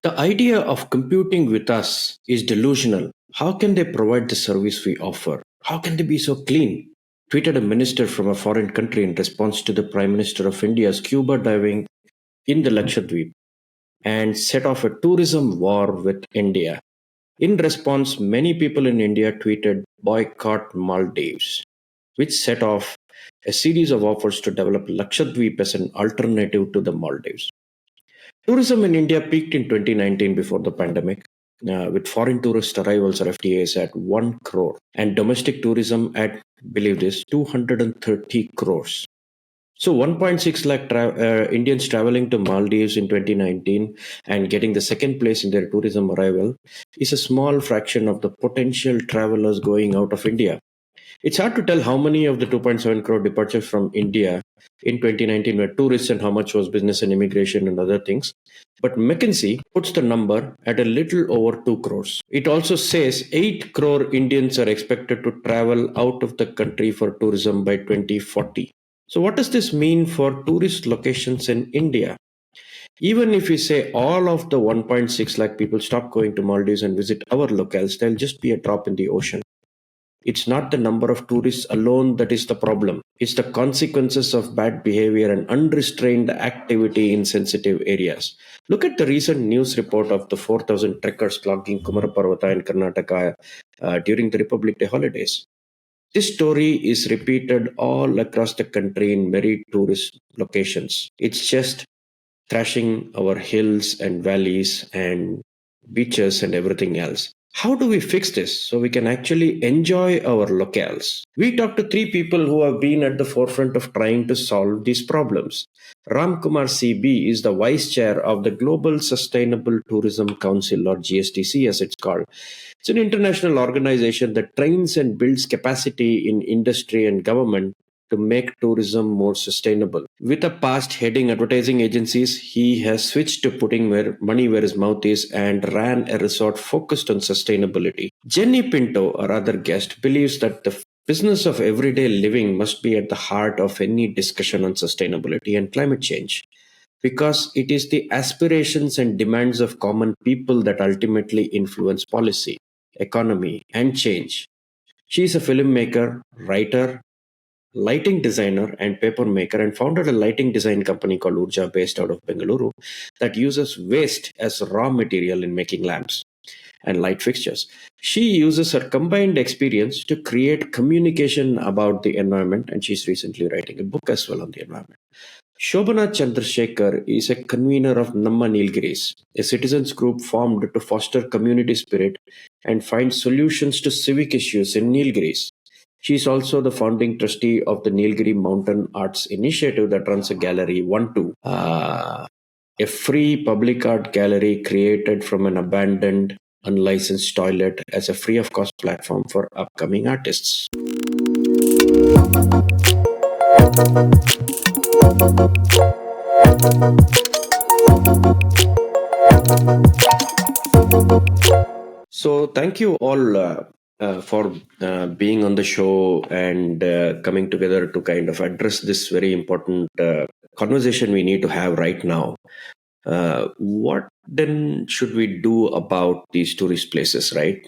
The idea of computing with us is delusional. How can they provide the service we offer? How can they be so clean? Tweeted a minister from a foreign country in response to the Prime Minister of India's scuba diving in the Lakshadweep and set off a tourism war with India. In response, many people in India tweeted boycott Maldives, which set off a series of offers to develop Lakshadweep as an alternative to the Maldives. Tourism in India peaked in 2019 before the pandemic, with foreign tourist arrivals or FTAs at 1 crore and domestic tourism at, believe this, 230 crores. So 1.6 lakh Indians traveling to Maldives in 2019 and getting the second place in their tourism arrival is a small fraction of the potential travelers going out of India. It's hard to tell how many of the 2.7 crore departures from India in 2019 were tourists and how much was business and immigration and other things. But McKinsey puts the number at a little over 2 crores. It also says 8 crore Indians are expected to travel out of the country for tourism by 2040. So, what does this mean for tourist locations in India? Even if we say all of the 1.6 lakh people stop going to Maldives and visit our locales, there'll just be a drop in the ocean. It's not the number of tourists alone that is the problem. It's the consequences of bad behavior and unrestrained activity in sensitive areas. Look at the recent news report of the 4,000 trekkers clogging Kumara Parvatha in Karnataka during the Republic Day holidays. This story is repeated all across the country in many tourist locations. It's just thrashing our hills and valleys and beaches and everything else. How do we fix this so we can actually enjoy our locales? We talked to three people who have been at the forefront of trying to solve these problems. Ram Kumar CB is the vice chair of the Global Sustainable Tourism Council, or GSTC as it's called. It's an international organization that trains and builds capacity in industry and government to make tourism more sustainable. With a past heading advertising agencies, he has switched to putting money where his mouth is and ran a resort focused on sustainability. Jenny Pinto, our other guest, believes that the business of everyday living must be at the heart of any discussion on sustainability and climate change, because it is the aspirations and demands of common people that ultimately influence policy, economy, and change. She is a filmmaker, writer, lighting designer and paper maker, and founded a lighting design company called Urja based out of Bengaluru that uses waste as raw material in making lamps and light fixtures. She uses her combined experience to create communication about the environment, and she's recently writing a book as well on the environment. Shobana Chandrasekhar is a convener of Namma Nilgiris, a citizens group formed to foster community spirit and find solutions to civic issues in Nilgiris. She is also the founding trustee of the Nilgiri Mountain Arts Initiative that runs a gallery, One Two, a free public art gallery created from an abandoned, unlicensed toilet as a free of cost platform for upcoming artists. So, thank you all for being on the show and coming together to kind of address this very important conversation we need to have right now. What then should we do about these tourist places, right?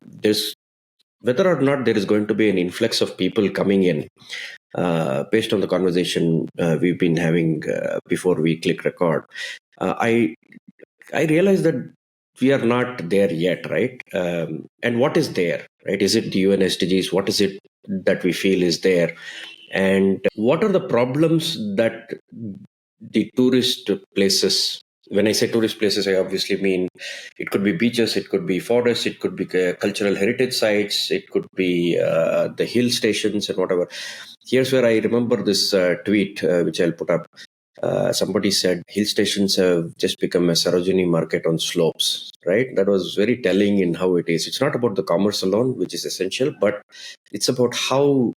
There's whether or not there is going to be an influx of people coming in, based on the conversation we've been having before we click record. I realize that we are not there yet, right? And what is there, right? Is it the UN SDGs? What is it that we feel is there? And what are the problems that the tourist places, when I say tourist places, I obviously mean it could be beaches, it could be forests, it could be cultural heritage sites, it could be the hill stations and whatever. Here's where I remember this tweet, which I'll put up. Somebody said hill stations have just become a Sarojini market on slopes, right? That was very telling in how it is. It's not about the commerce alone, which is essential, but it's about how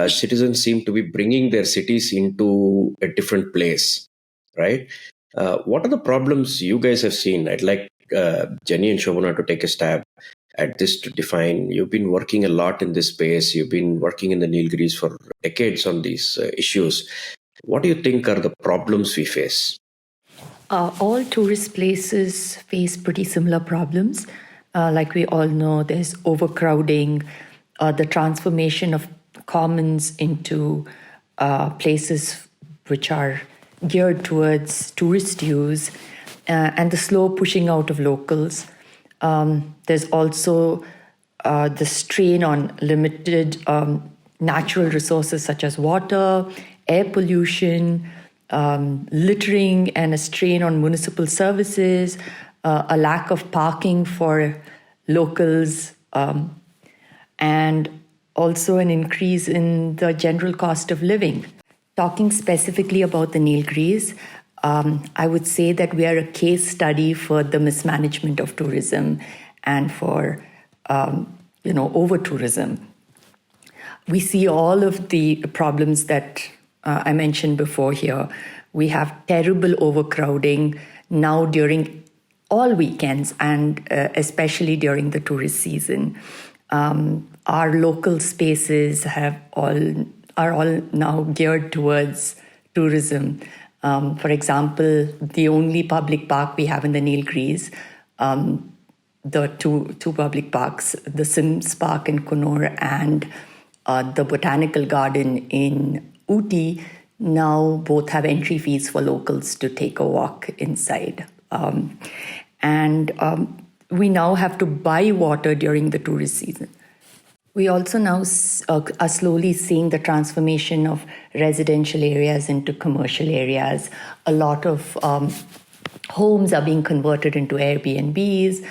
citizens seem to be bringing their cities into a different place, right? What are the problems you guys have seen? I'd like Jenny and Shobana to take a stab at this to define. You've been working a lot in this space. You've been working in the Nilgiris for decades on these issues. What do you think are the problems we face? All tourist places face pretty similar problems. Like we all know, there's overcrowding, the transformation of commons into places which are geared towards tourist use, and the slow pushing out of locals. There's also the strain on limited natural resources such as water, air pollution, littering, and a strain on municipal services, a lack of parking for locals, and also an increase in the general cost of living. Talking specifically about the Nilgiris, I would say that we are a case study for the mismanagement of tourism and for over tourism. We see all of the problems that I mentioned before here. We have terrible overcrowding now during all weekends and especially during the tourist season. Our local spaces are all now geared towards tourism. For example, the only public park we have in the Nilgiris, the two public parks, the Sims Park in Coonoor and the Botanical Garden in Ooty, now both have entry fees for locals to take a walk inside. And we now have to buy water during the tourist season. We also now are slowly seeing the transformation of residential areas into commercial areas. A lot of homes are being converted into Airbnbs.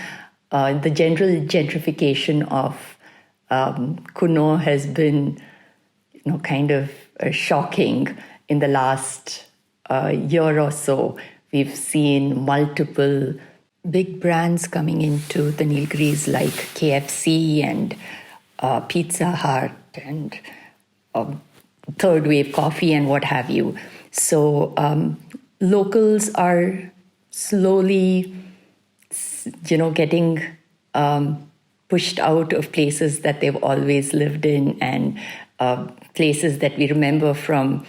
The general gentrification of Coonoor has been, kind of shocking in the last year or so. We've seen multiple big brands coming into the Nilgiris like KFC and Pizza Hut and Third Wave Coffee and what have you. So locals are slowly, getting pushed out of places that they've always lived in, and places that we remember from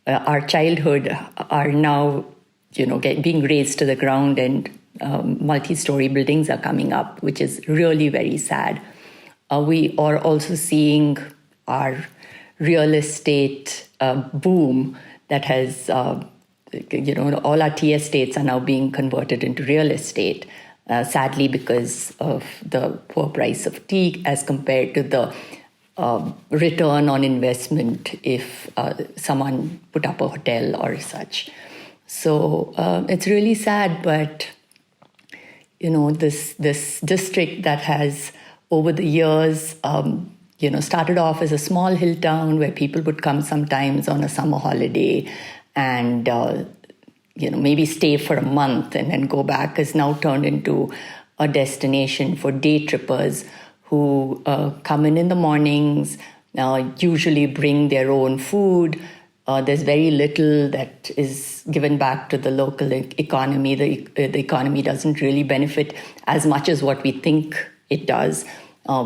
our childhood are now, being razed to the ground, and multi-story buildings are coming up, which is really very sad. We are also seeing our real estate boom that has, all our tea estates are now being converted into real estate, sadly because of the poor price of tea as compared to the return on investment if someone put up a hotel or such. So it's really sad, but, this district that has over the years, started off as a small hill town where people would come sometimes on a summer holiday and, maybe stay for a month and then go back, has now turned into a destination for day trippers who come in the mornings, usually bring their own food. There's very little that is given back to the local economy. The economy doesn't really benefit as much as what we think it does.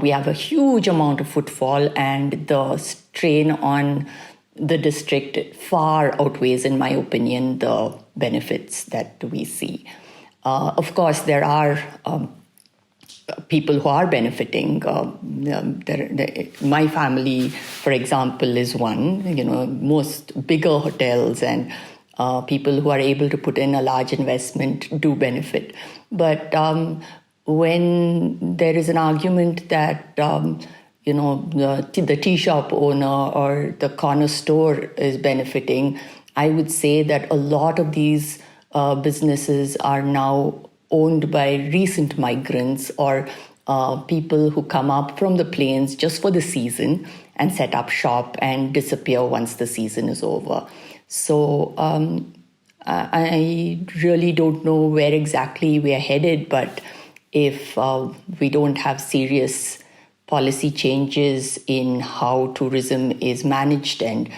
We have a huge amount of footfall, and the strain on the district far outweighs, in my opinion, the benefits that we see. Of course, there are people who are benefiting. My family, for example, is one. Most bigger hotels and people who are able to put in a large investment do benefit. But when there is an argument that the tea shop owner or the corner store is benefiting, I would say that a lot of these businesses are now owned by recent migrants or people who come up from the plains just for the season and set up shop and disappear once the season is over. So I really don't know where exactly we are headed, but if we don't have serious policy changes in how tourism is managed and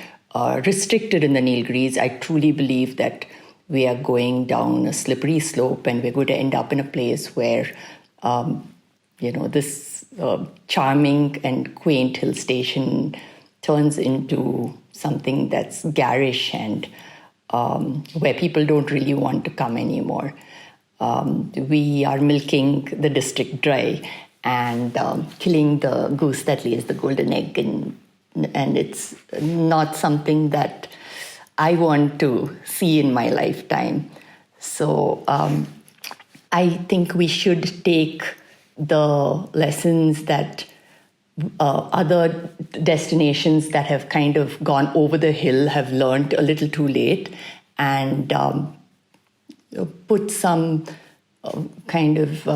restricted in the Nilgiris, I truly believe that we are going down a slippery slope, and we're going to end up in a place where, this charming and quaint hill station turns into something that's garish and where people don't really want to come anymore. We are milking the district dry and killing the goose that lays the golden egg, and it's not something that I want to see in my lifetime. So I think we should take the lessons that other destinations that have kind of gone over the hill have learned a little too late, and put some kind of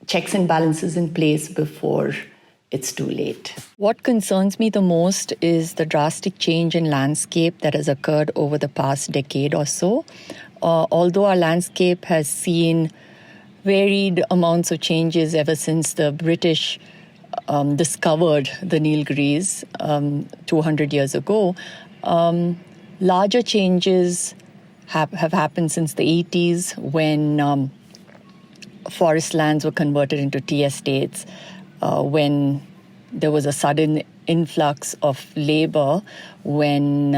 checks and balances in place before it's too late. What concerns me the most is the drastic change in landscape that has occurred over the past decade or so. Although our landscape has seen varied amounts of changes ever since the British discovered the Nilgiris 200 years ago, larger changes have happened since the 80s when forest lands were converted into tea estates, when there was a sudden influx of labor, when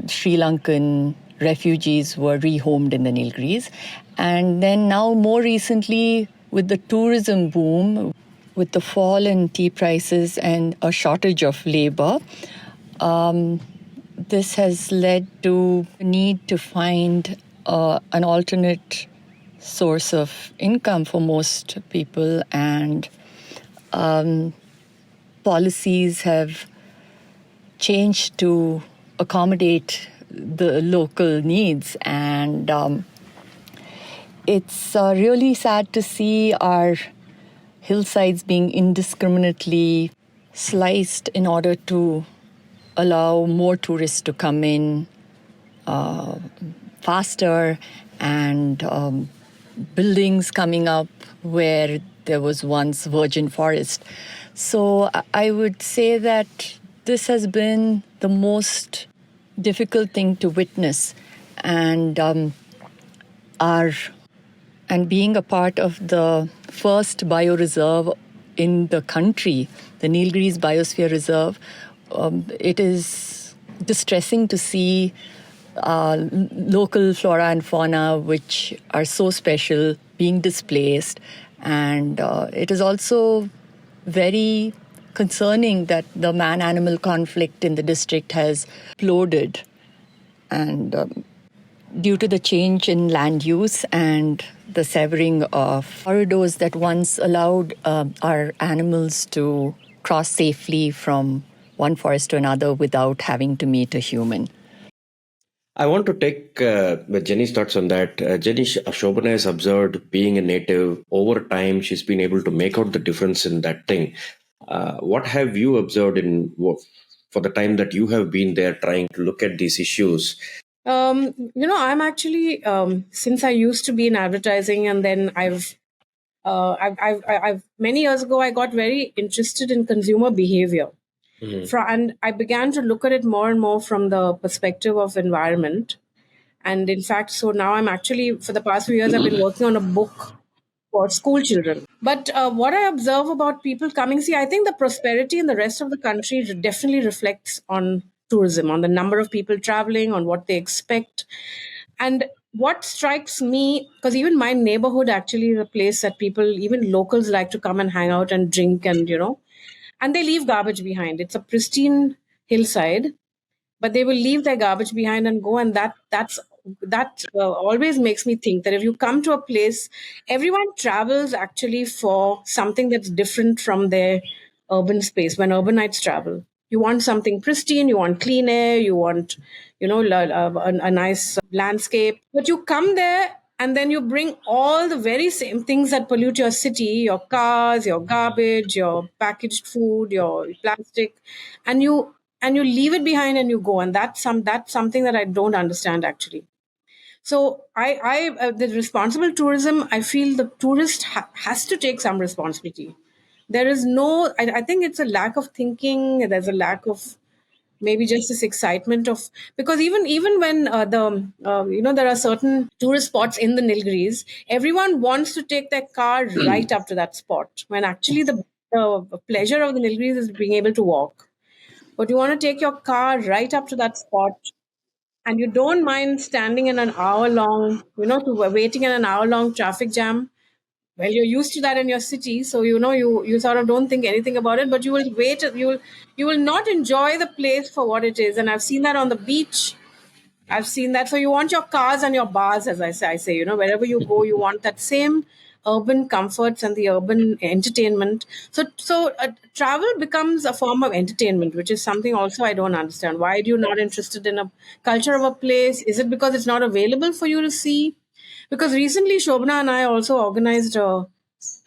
Sri Lankan refugees were rehomed in the Nilgiris. And then now more recently with the tourism boom, with the fall in tea prices and a shortage of labor, this has led to a need to find an alternate source of income for most people, and policies have changed to accommodate the local needs. And it's really sad to see our hillsides being indiscriminately sliced in order to allow more tourists to come in faster, and buildings coming up where there was once virgin forest. So I would say that this has been the most difficult thing to witness, and being a part of the first bioreserve in the country, the Nilgiris Biosphere Reserve, it is distressing to see local flora and fauna, which are so special, being displaced. And it is also very concerning that the man-animal conflict in the district has exploded. And due to the change in land use and the severing of corridors that once allowed our animals to cross safely from one forest to another without having to meet a human. I want to take Jenny's thoughts on that. Jenny, Shobana has observed being a native over time. She's been able to make out the difference in that thing. What have you observed for the time that you have been there trying to look at these issues? I'm actually since I used to be in advertising, and then I've many years ago I got very interested in consumer behavior. And I began to look at it more and more from the perspective of environment. And in fact, so now I'm actually, for the past few years, I've been working on a book for school children. But what I observe about people coming, see, I think the prosperity in the rest of the country definitely reflects on tourism, on the number of people traveling, on what they expect. And what strikes me, because even my neighborhood actually is a place that people, even locals, like to come and hang out and drink, and they leave garbage behind. It's a pristine hillside, but they will leave their garbage behind and go. And that always makes me think that if you come to a place, everyone travels actually for something that's different from their urban space. When urbanites travel, you want something pristine, you want clean air, you want a nice landscape, but you come there and then you bring all the very same things that pollute your city, your cars, your garbage, your packaged food, your plastic, and you leave it behind and you go. And that's something that I don't understand actually. So the responsible tourism, I feel the tourist has to take some responsibility. There is no, I think it's a lack of thinking. There's a lack of maybe just this excitement of, because even when there are certain tourist spots in the Nilgiris, everyone wants to take their car right up to that spot, when actually the pleasure of the Nilgiris is being able to walk. but you want to take your car right up to that spot, and you don't mind standing in an hour long, waiting in an hour long traffic jam. Well, you're used to that in your city, so you sort of don't think anything about it, but you will wait. You will not enjoy the place for what it is, and I've seen that on the beach. I've seen that. So you want your cars and your bars, as I say, wherever you go, you want that same urban comforts and the urban entertainment. So travel becomes a form of entertainment, which is something also I don't understand. Why are you not interested in a culture of a place? Is it because it's not available for you to see? Because recently, Shobna and I also organized a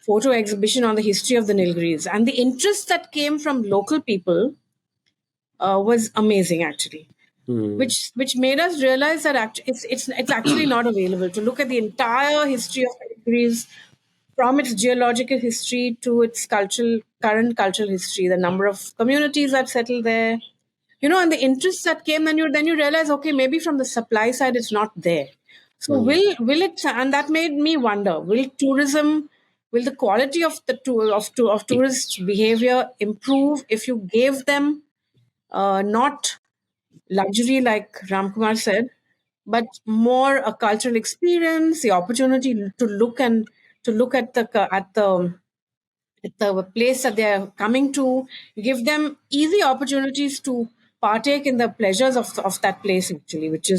photo exhibition on the history of the Nilgiris, and the interest that came from local people was amazing, actually. Which made us realize that it's actually not available to look at the entire history of Greece, from its geological history to its current cultural history, the number of communities that settled there, and the interests that came. Then you realize, okay, maybe from the supply side it's not there. So will it? And that made me wonder: will the quality of the of tourist behavior improve if you gave them not luxury, like Ramkumar said, but more a cultural experience, the opportunity to look at the place that they are coming to, give them easy opportunities to partake in the pleasures of that place, actually, which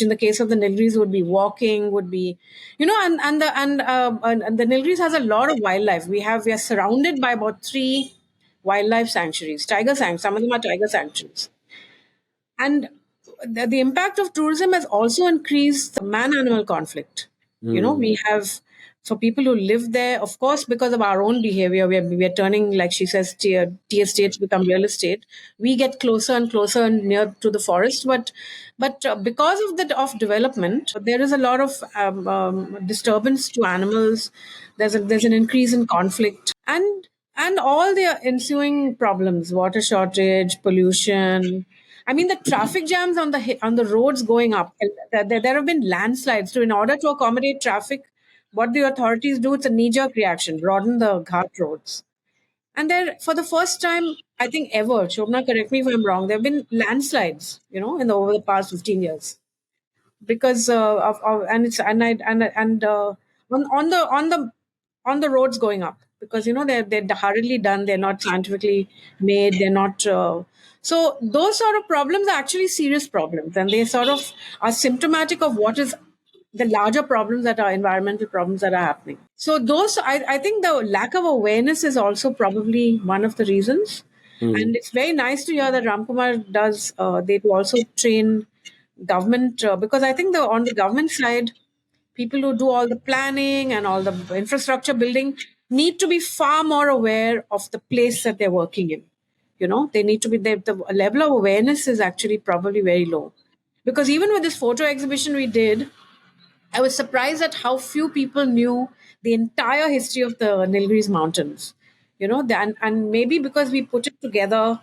in the case of the Nilgiris would be walking, would be, and the Nilgiris has a lot of wildlife. We are surrounded by about 3 wildlife sanctuaries, some of them are tiger sanctuaries. And the impact of tourism has also increased the man animal conflict. We have, for people who live there, of course, because of our own behavior, we are turning, like she says, tea estates become real estate. We get closer and closer and near to the forest, but because of development, there is a lot of disturbance to animals. There's an increase in conflict, and all the ensuing problems: water shortage, pollution. I mean, the traffic jams on the roads going up. There have been landslides. So, in order to accommodate traffic, what the authorities do, it's a knee-jerk reaction: broaden the ghat roads. And there, for the first time, I think ever, Shobna, correct me if I'm wrong, there have been landslides, over the past 15 years, because of and it's and on the roads going up, because they're hurriedly done, they're not scientifically made, they're not so those sort of problems are actually serious problems, and they sort of are symptomatic of what is the larger problems, that are environmental problems that are happening. So I think the lack of awareness is also probably one of the reasons. And it's very nice to hear that Ramkumar does they do also train government, because I think on the government side, people who do all the planning and all the infrastructure building need to be far more aware of the place that they're working in. They need to be there. The level of awareness is actually probably very low, because even with this photo exhibition we did, I was surprised at how few people knew the entire history of the Nilgiris Mountains. And maybe because we put it together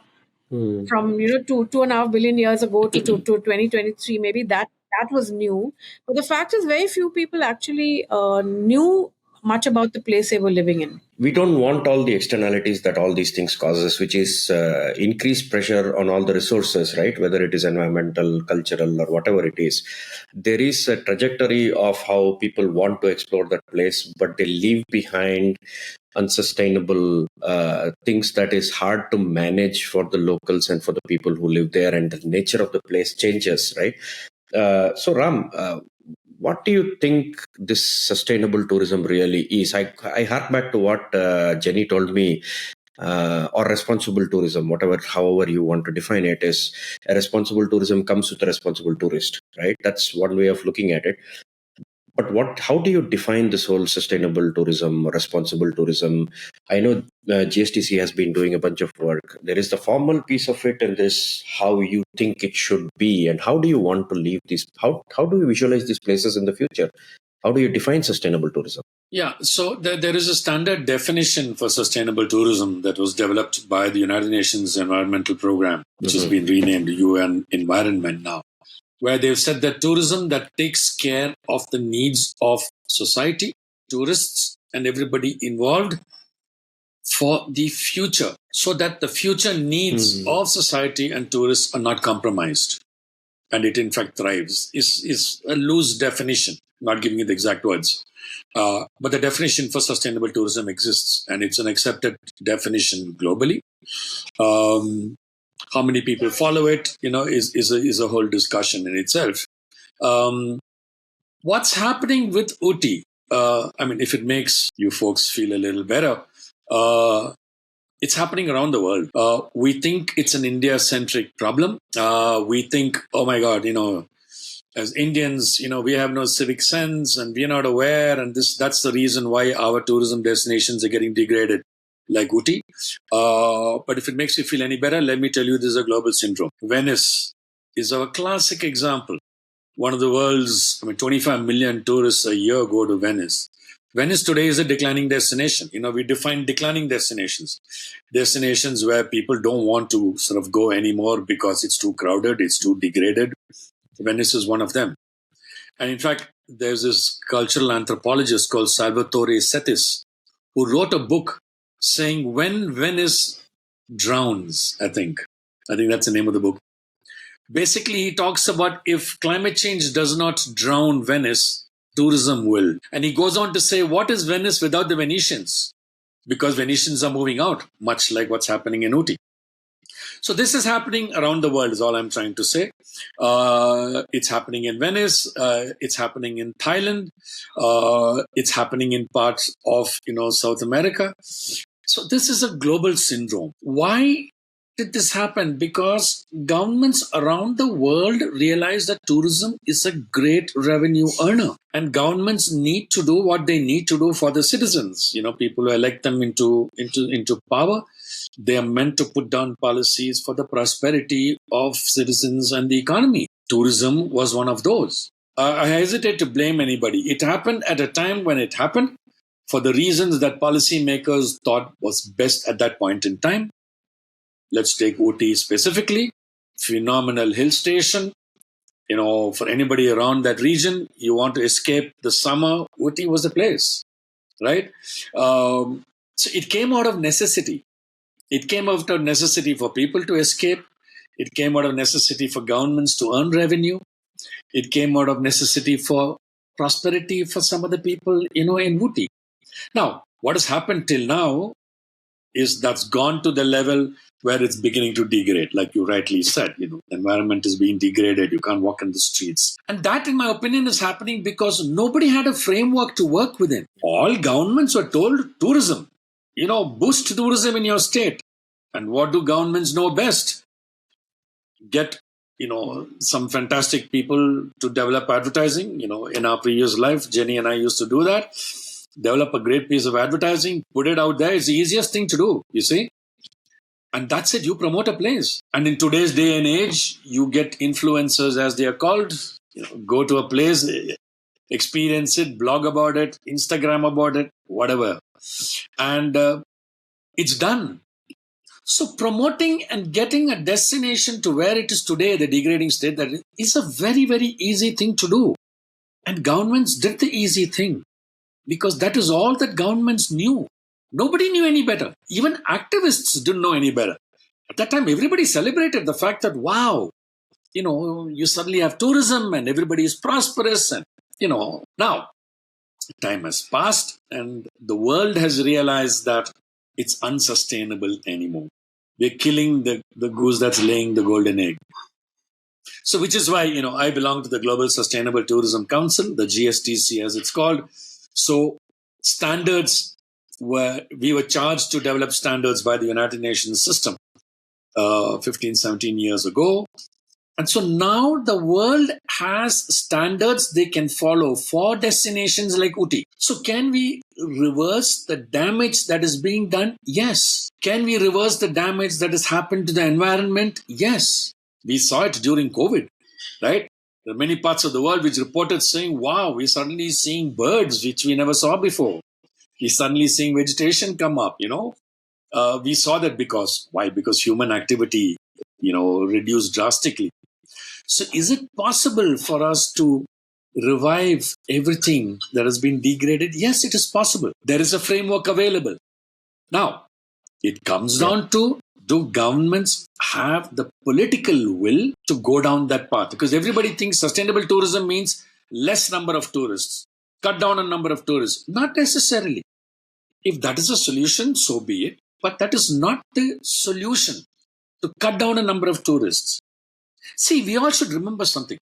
from 2.5 billion years ago to 2023, maybe that was new. But the fact is, very few people actually knew much about the place they were living in. We don't want all the externalities that all these things causes, which is increased pressure on all the resources, right? Whether it is environmental, cultural, or whatever it is. There is a trajectory of how people want to explore that place, but they leave behind unsustainable things that is hard to manage for the locals and for the people who live there, and the nature of the place changes, right? So Ram, what do you think this sustainable tourism really is? I hark back to what Jenny told me, or responsible tourism, however you want to define it, is a responsible tourism comes with a responsible tourist, right? That's one way of looking at it. But how do you define this whole sustainable tourism, responsible tourism? I know GSTC has been doing a bunch of work. There is the formal piece of it, and there's how you think it should be, and how do you want to leave these? How do you visualize these places in the future? How do you define sustainable tourism? Yeah, so there is a standard definition for sustainable tourism that was developed by the United Nations Environmental Program, which has been renamed UN Environment now, where they've said that tourism that takes care of the needs of society, tourists, and everybody involved for the future, so that the future needs of society and tourists are not compromised, and it in fact thrives, is a loose definition, not giving you the exact words. But the definition for sustainable tourism exists, and it's an accepted definition globally. How many people follow it, is a whole discussion in itself. What's happening with Ooty? If it makes you folks feel a little better, it's happening around the world. We think it's an India-centric problem. We think, oh my God, as Indians, we have no civic sense and we're not aware, and that's the reason why our tourism destinations are getting degraded, like Ooty. But if it makes you feel any better, let me tell you, this is a global syndrome. Venice is our classic example. One of the world's, 25 million tourists a year go to Venice. Venice today is a declining destination. We define declining destinations where people don't want to sort of go anymore because it's too crowded, it's too degraded. Venice is one of them. And in fact, there's this cultural anthropologist called Salvatore Settis who wrote a book saying when Venice drowns, I think that's the name of the book. Basically, he talks about if climate change does not drown Venice, tourism will. And he goes on to say, what is Venice without the Venetians? Because Venetians are moving out, much like what's happening in Ooty. So this is happening around the world, is all I'm trying to say. It's happening in Venice. It's happening in Thailand. It's happening in parts of, South America. So this is a global syndrome. Why did this happen? Because governments around the world realize that tourism is a great revenue earner, and governments need to do what they need to do for the citizens. People who elect them into power, they are meant to put down policies for the prosperity of citizens and the economy. Tourism was one of those. I hesitate to blame anybody. It happened at a time when it happened for the reasons that policymakers thought was best at that point in time. Let's take Ooty specifically. Phenomenal hill station. For anybody around that region, you want to escape the summer, Ooty was the place, right? So it came out of necessity. It came out of necessity for people to escape. It came out of necessity for governments to earn revenue. It came out of necessity for prosperity for some of the people, in Ooty. Now, what has happened till now is that's gone to the level where it's beginning to degrade. Like you rightly said, the environment is being degraded. You can't walk in the streets. And that, in my opinion, is happening because nobody had a framework to work within. All governments were told tourism, boost tourism in your state. And what do governments know best? Get, some fantastic people to develop advertising. In our previous life, Jenny and I used to do that. Develop a great piece of advertising, put it out there. It's the easiest thing to do, you see. And that's it. You promote a place. And in today's day and age, you get influencers, as they are called. Go to a place, experience it, blog about it, Instagram about it, whatever. And it's done. So promoting and getting a destination to where it is today, the degrading state, that is a very, very easy thing to do. And governments did the easy thing because that is all that governments knew. Nobody knew any better. Even activists didn't know any better. At that time, everybody celebrated the fact that, wow, you suddenly have tourism and everybody is prosperous. And, now time has passed and the world has realized that it's unsustainable anymore. We're killing the goose that's laying the golden egg. So which is why, I belong to the Global Sustainable Tourism Council, the GSTC as it's called. So standards we were charged to develop standards by the United Nations system 15, 17 years ago. And so now the world has standards they can follow for destinations like Ooty. So can we reverse the damage that is being done? Yes. Can we reverse the damage that has happened to the environment? Yes. We saw it during COVID, right? There are many parts of the world which reported saying, wow, we're suddenly seeing birds which we never saw before. We're suddenly seeing vegetation come up, We saw that because, why? Because human activity, reduced drastically. So is it possible for us to revive everything that has been degraded? Yes, it is possible. There is a framework available. Now, It comes down to, do governments have the political will to go down that path? Because everybody thinks sustainable tourism means less number of tourists, cut down on number of tourists. Not necessarily. If that is a solution, so be it. But that is not the solution, to cut down a number of tourists. See, we all should remember something.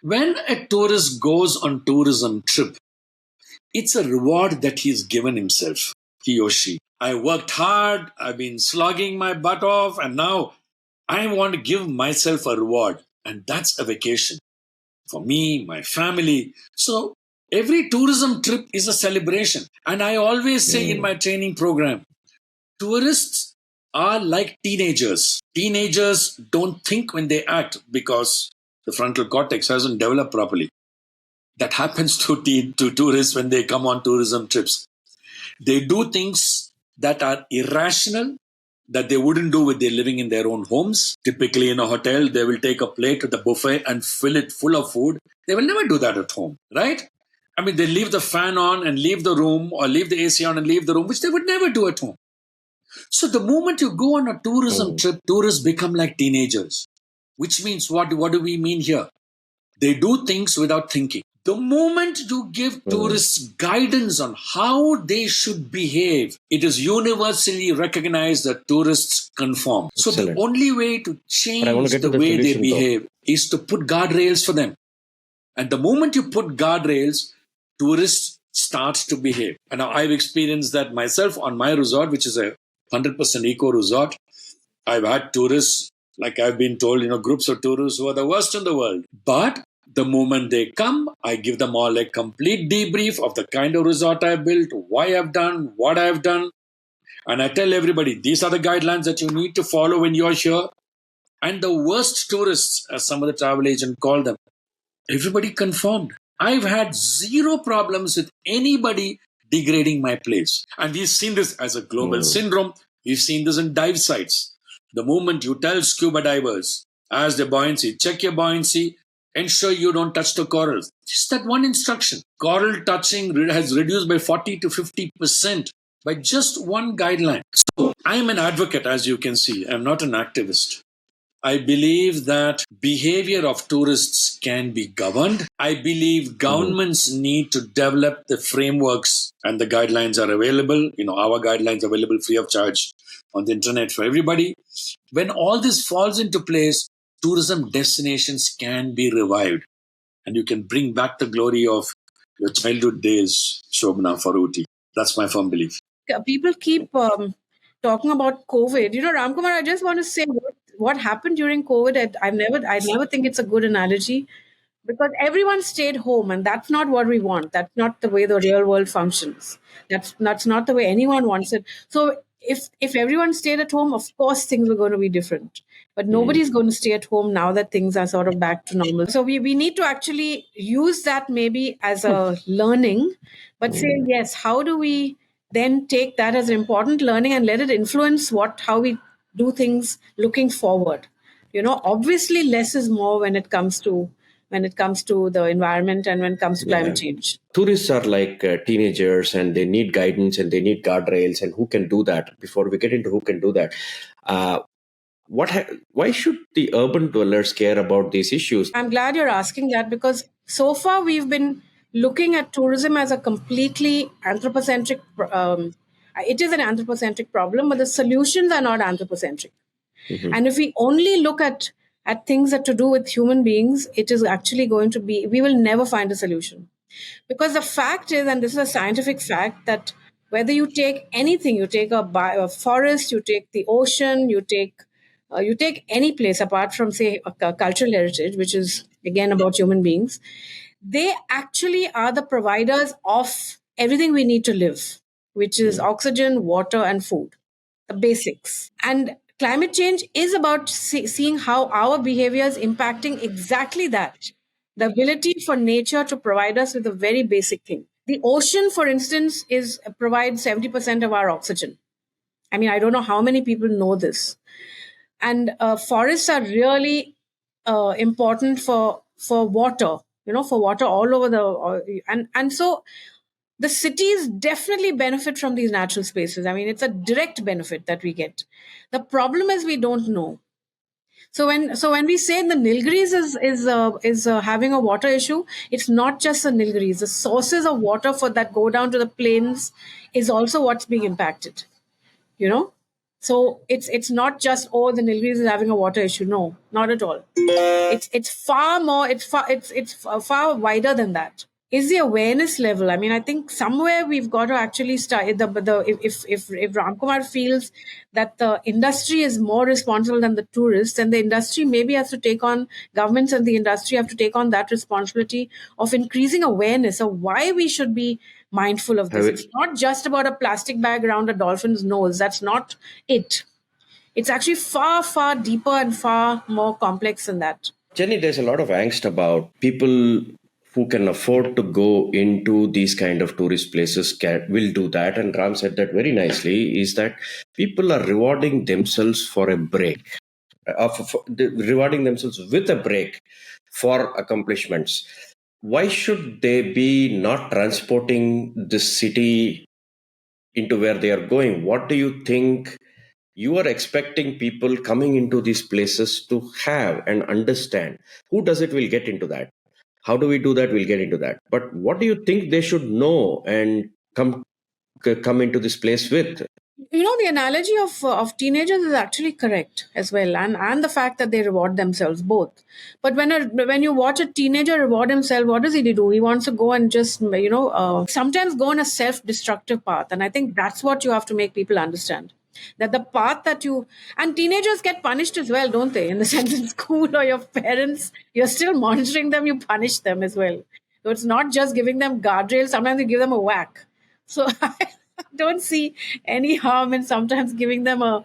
When a tourist goes on tourism trip, it's a reward that he's given himself, he or she. I worked hard, I've been slogging my butt off, and now I want to give myself a reward. And that's a vacation for me, my family. So every tourism trip is a celebration. And I always say in my training program, tourists are like teenagers. Teenagers don't think when they act because the frontal cortex hasn't developed properly. That happens to tourists when they come on tourism trips. They do things that are irrational, that they wouldn't do when they're living in their own homes. Typically in a hotel, they will take a plate at the buffet and fill it full of food. They will never do that at home, right? I mean, they leave the fan on and leave the room, or leave the AC on and leave the room, which they would never do at home. So the moment you go on a tourism trip, tourists become like teenagers. Which means, what do we mean here? They do things without thinking. The moment you give tourists guidance on how they should behave, it is universally recognized that tourists conform. So the only way to change the way they behave is to put guardrails for them. And the moment you put guardrails, tourists start to behave. And now I've experienced that myself on my resort, which is a 100% eco resort. I've had tourists, like I've been told, groups of tourists who are the worst in the world. But the moment they come, I give them all a complete debrief of the kind of resort I built, why I've done, what I've done. And I tell everybody, these are the guidelines that you need to follow when you're here. And the worst tourists, as some of the travel agents call them, everybody conformed. I've had zero problems with anybody degrading my place. And we've seen this as a global syndrome. We've seen this in dive sites. The moment you tell scuba divers, as the buoyancy, check your buoyancy, ensure you don't touch the corals. Just that one instruction. Coral touching has reduced by 40 to 50% by just one guideline. So I'm an advocate, as you can see. I'm not an activist. I believe that behavior of tourists can be governed. I believe governments need to develop the frameworks, and the guidelines are available. Our guidelines are available free of charge on the internet for everybody. When all this falls into place, tourism destinations can be revived, and you can bring back the glory of your childhood days, Shobna, for Ooty. That's my firm belief. People keep talking about COVID. Ramkumar, I just want to say what happened during COVID. I never think it's a good analogy, because everyone stayed home, and that's not what we want. That's not the way the real world functions. That's not the way anyone wants it. So if everyone stayed at home, of course things were going to be different. But nobody's going to stay at home now that things are sort of back to normal. So we need to actually use that maybe as a learning, but say, yes, how do we then take that as an important learning and let it influence how we do things looking forward? Obviously less is more when it comes to the environment and when it comes to climate change. Tourists are like teenagers, and they need guidance and they need guardrails. And who can do that? Before we get into who can do that, why should the urban dwellers care about these issues? I'm glad you're asking that, because so far we've been looking at tourism as a completely anthropocentric. It is an anthropocentric problem, but the solutions are not anthropocentric. And if we only look at things that to do with human beings, it is actually going to be, we will never find a solution. Because the fact is, and this is a scientific fact, that whether you take anything, you take a forest, you take the ocean, you take any place apart from, say, a cultural heritage, which is again about human beings, they actually are the providers of everything we need to live, which is oxygen, water, and food, the basics. And climate change is about seeing how our behavior is impacting exactly that. The ability for nature to provide us with a very basic thing. The ocean, for instance, provides 70% of our oxygen. I mean, I don't know how many people know this. And forests are really important for water, for water all over and so The cities definitely benefit from these natural spaces. I mean, it's a direct benefit that we get. The problem is we don't know. So when we say the Nilgiris is having a water issue, it's not just the Nilgiris. The sources of water for that go down to the plains is also what's being impacted. You know, so it's not just, oh, the Nilgiris is having a water issue. No, not at all. It's far more. It's far wider than that. Is the awareness level? I mean, I think somewhere we've got to actually start. If Ramkumar feels that the industry is more responsible than the tourists, then the industry maybe has to take on, governments and the industry have to take on that responsibility of increasing awareness of why we should be mindful of this. It's not just about a plastic bag around a dolphin's nose. That's not it. It's actually far, far deeper and far more complex than that. Jenny, there's a lot of angst about people who can afford to go into these kind of tourist places will do that. And Ram said that very nicely, is that people are rewarding themselves for a break, rewarding themselves with a break for accomplishments. Why should they be not transporting the city into where they are going? What do you think you are expecting people coming into these places to have and understand? Who does it? We'll get into that. How do we do that? We'll get into that. But what do you think they should know and come into this place with? You know, the analogy of teenagers is actually correct as well, and the fact that they reward themselves both. But when you watch a teenager reward himself, what does he do? He wants to go and just sometimes go on a self-destructive path, and I think that's what you have to make people understand. That the path that you, and teenagers get punished as well, don't they? In the sense, in school or your parents, you're still monitoring them, you punish them as well. So it's not just giving them guardrails, sometimes you give them a whack. So I don't see any harm in sometimes giving them a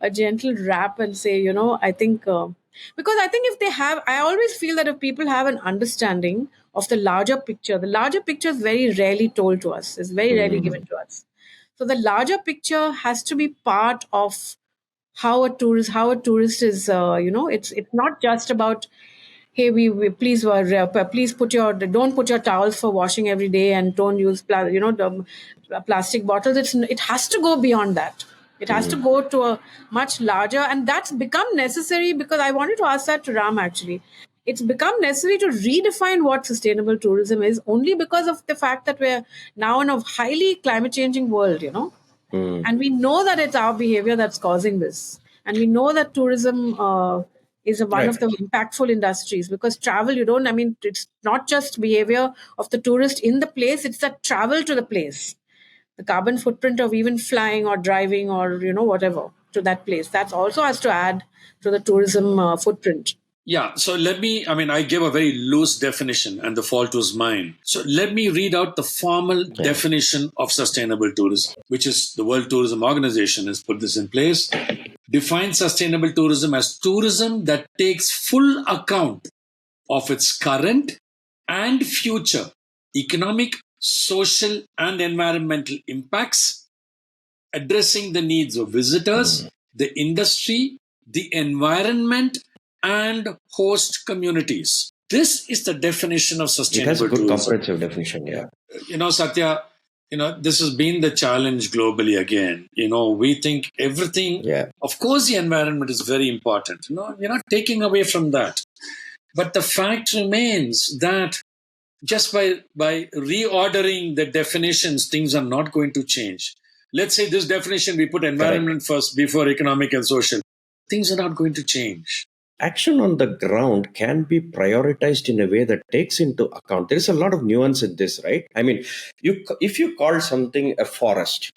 gentle rap and say, I think, because I think if they have, I always feel that if people have an understanding of the larger picture is very rarely told to us, is very rarely given to us. So the larger picture has to be part of how a tourist is, it's not just about, hey, we please don't put your towels for washing every day, and don't use the plastic bottles. It has to go beyond that. It has to go to a much larger, and that's become necessary, because I wanted to ask that to Ram actually. It's become necessary to redefine what sustainable tourism is, only because of the fact that we're now in a highly climate changing world, and we know that it's our behavior that's causing this. And we know that tourism is one of the impactful industries, because travel, it's not just behavior of the tourist in the place, it's the travel to the place. The carbon footprint of even flying or driving or, whatever to that place. That also has to add to the tourism footprint. Yeah, so I gave a very loose definition and the fault was mine. So let me read out the formal definition of sustainable tourism, which is the World Tourism Organization has put this in place. Defines sustainable tourism as tourism that takes full account of its current and future economic, social, and environmental impacts, addressing the needs of visitors, the industry, the environment, and host communities. This is the definition of sustainable tourism. It has a good comprehensive definition, yeah. Satya, this has been the challenge globally again. We think everything, of course, the environment is very important. We're not taking away from that. But the fact remains that just by reordering the definitions, things are not going to change. Let's say this definition, we put environment first before economic and social. Things are not going to change. Action on the ground can be prioritized in a way that takes into account. There is a lot of nuance in this, right? I mean, if you call something a forest,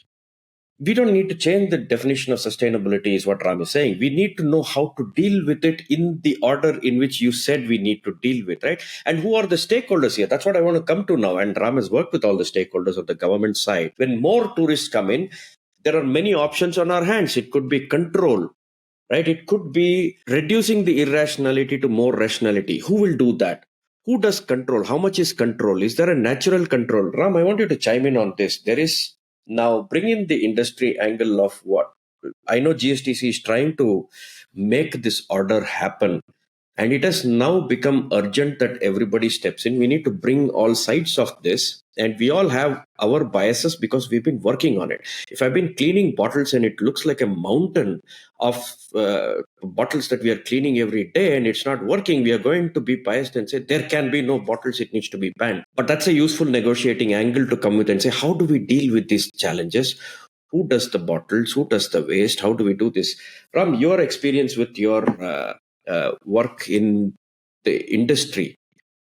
we don't need to change the definition of sustainability, is what Ram is saying. We need to know how to deal with it in the order in which you said we need to deal with, right? And who are the stakeholders here? That's what I want to come to now. And Ram has worked with all the stakeholders of the government side. When more tourists come in, there are many options on our hands. It could be control, right? It could be reducing the irrationality to more rationality. Who will do that? Who does control? How much is control? Is there a natural control? Ram, I want you to chime in on this. There is now bring in the industry angle of what I know GSTC is trying to make this order happen. And it has now become urgent that everybody steps in. We need to bring all sides of this. And we all have our biases because we've been working on it. If I've been cleaning bottles and it looks like a mountain of bottles that we are cleaning every day and it's not working, we are going to be biased and say there can be no bottles, it needs to be banned. But that's a useful negotiating angle to come with and say, how do we deal with these challenges? Who does the bottles? Who does the waste? How do we do this? From your experience with your work in the industry,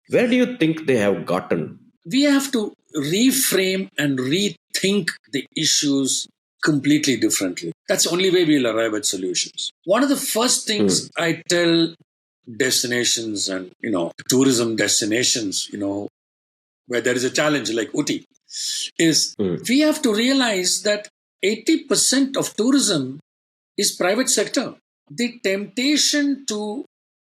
where do you think they have gotten? We have to reframe and rethink the issues completely differently. That's the only way we'll arrive at solutions. One of the first things I tell destinations and, tourism destinations, where there is a challenge like Uti, is we have to realize that 80% of tourism is private sector. The temptation to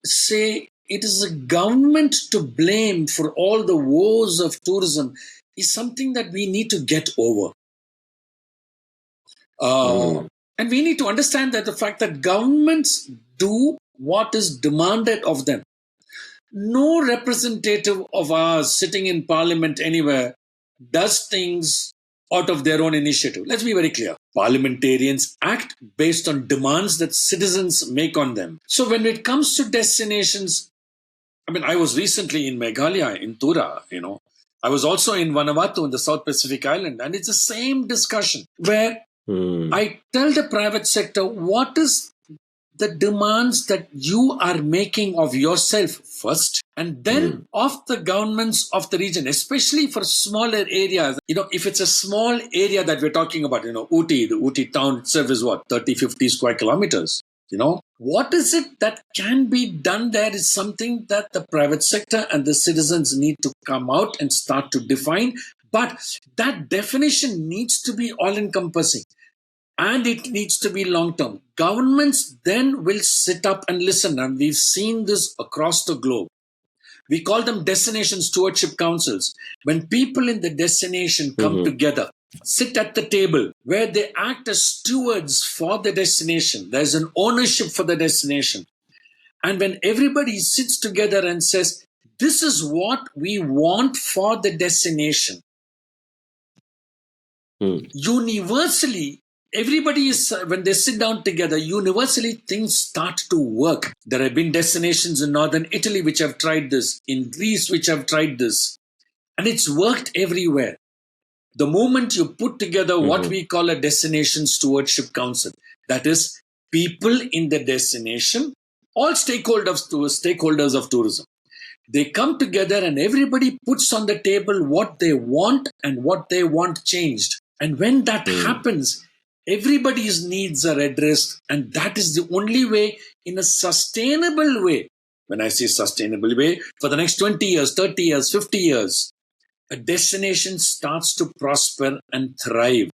say it is the government to blame for all the woes of tourism is something that we need to get over. And we need to understand that the fact that governments do what is demanded of them. No representative of ours sitting in parliament anywhere does things out of their own initiative. Let's be very clear. Parliamentarians act based on demands that citizens make on them. So when it comes to destinations, I was recently in Meghalaya, in Tura, I was also in Vanuatu in the South Pacific Island, and it's the same discussion where I tell the private sector, what is the demands that you are making of yourself first, and then of the governments of the region, especially for smaller areas. If it's a small area that we're talking about, Uti, the Uti town itself is 30, 50 square kilometers. What is it that can be done there is something that the private sector and the citizens need to come out and start to define. But that definition needs to be all-encompassing. And it needs to be long-term. Governments then will sit up and listen. And we've seen this across the globe. We call them destination stewardship councils. When people in the destination come together, sit at the table where they act as stewards for the destination. There's an ownership for the destination. And when everybody sits together and says, this is what we want for the destination, universally, everybody is, when they sit down together, universally things start to work. There have been destinations in northern Italy which have tried this, in Greece which have tried this, and it's worked everywhere. The moment you put together what we call a destination stewardship council, that is people in the destination, all stakeholders of tourism, they come together and everybody puts on the table what they want and what they want changed. And when that happens, everybody's needs are addressed, and that is the only way, in a sustainable way. When I say sustainable way, for the next 20 years, 30 years, 50 years, a destination starts to prosper and thrive